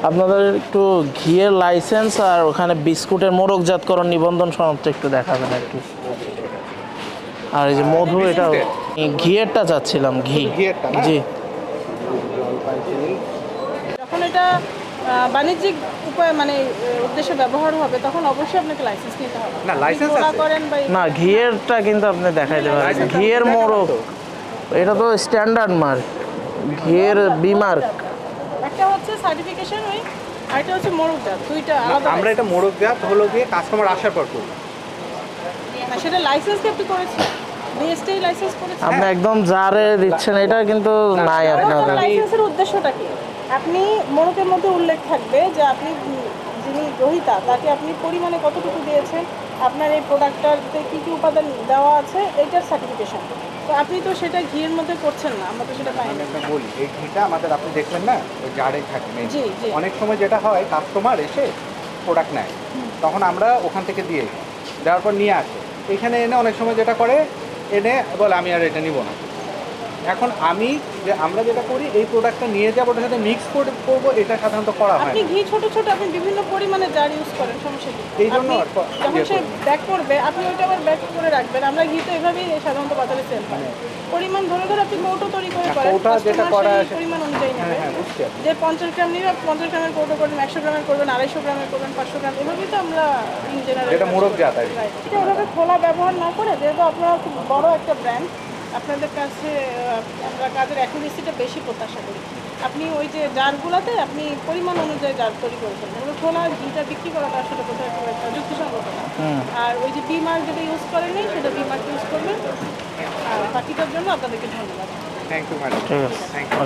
আপনাদের একটু ঘিয়ের লাইসেন্স আর ওখানে বিস্কুটের মোড়কজাতকরণ নিবন্ধন সনদটা একটু দেখাবেন আর কি। আর এই যে মধু, এটাও ঘিয়েরটা চাচ্ছিলাম, ঘি। ঘিয়েরটা না? জি। যখন এটা বাণিজ্যিক উপায় মানে উদ্দেশ্যে ব্যবহার হবে তখন অবশ্যই আপনাকে লাইসেন্স নিতে হবে। না, লাইসেন্স পোড়া আছে। করেন বা না, ঘিয়েরটা কিন্তু আপনি দেখাইতে পারেন, লাইসেন্স ঘিয়ের আছে, মোড়ক। তো। এটা তো স্ট্যান্ডার্ড মার্ক, ঘিয়ের বিমার্ক। একটা হচ্ছে সার্টিফিকেশন ওই, আরেকটা হচ্ছে মোড়কজাত, দুইটা না, আলাদা। আমরা এটা মোড়কজাত হলো গিয়ে কাস্টমার আসার পর করি। না, সেটা লাইসেন্স আপনি করেছেন, বিএসটি লাইসেন্স করেছেন। আপনি একদম জারে দিচ্ছেন, এটা কিন্তু নাই আপনাদের। লাইসেন্সের উদ্দেশ্যটা কি? আপনি মোড়কের মধ্যে উল্লেখ থাকবে যে আপনি যিনি গ্রহীতা তাকে আপনি পরিমাণে কতটুকু দিয়েছেন, আপনার এই প্রোডাক্টটাতে কী কী উপাদান দেওয়া আছে, এইটার সার্টিফিকেশন। তো আপনি তো সেটা ঘিয়ের মধ্যে করছেন না, আমরা তো সেটা পাই আমি না। একটা বলি, এই ঘিটা আমাদের আপনি দেখলেন না ওই জারে থাকে main। জি, জি। অনেক সময় যেটা হয় কাস্টমার এসে প্রোডাক্ট নেয়, তখন আমরা ওখান থেকে দিয়ে দিই। দেওয়ার পর নিয়ে আসে এখানে এনে, অনেক সময় যেটা করে এনে বলে আমি আর এটা নিব না। এখন আমরা যেটা করি এই প্রোডাক্টটা নিয়ে যাবো, ওটার সাথে মিক্স করবো, এটা সাধারণত করা হয় আপনি না। ঘি ছোট ছোট আপনি বিভিন্ন পরিমাণে জার ইউজ করেন, সমস্যা কি? এই জন্য আপনি যখন সে ব্যাক করবে আপনি ওইটা আবার ব্যাক করে রাখবেন। আমরা ঘি তো এভাবেই সাধারণত বাজারে সেল হয়। পরিমাণ ধরে ধরে আপনি কৌটো তৈরি করে করেন, কৌটা যেটা customer করা সেই পরিমাণ অনুযায়ী নেবে। হ্যাঁ, বুঝতে পারছি। যে 50 গ্রাম নিবে 50 গ্রামের কৌটো করবেন, 100 গ্রামের করবেন, 250 গ্রামের করবেন, 500 গ্রাম, এভাবেই তো আমরা ইন জেনারেল যেটা মোড়কজাত আর কি। এটা ওভাবে খোলা ব্যবহার না করে, যেহেতু আপনারা খুব বড় একটা ব্র্যান্ড, আপনাদের কাছে আমরা কাজের অ্যাকুরেসিটা বেশি প্রত্যাশা করি। আপনি ওই যে জারগুলোতে আপনি পরিমাণ অনুযায়ী জার তৈরি করবেন, ওগুলো খোলা ঘিটা বিক্রি করাটা আসলে কোথাও খুব একটা যুক্তিসঙ্গত না। আর ওই যে বি মার্ক যেটা ইউজ করেনি সেটা বি মার্ক ইউজ করবেন। আর বাকিটার জন্য আপনাদেরকে ধন্যবাদ। Thank you madam. ঠিক আছে। Thank you.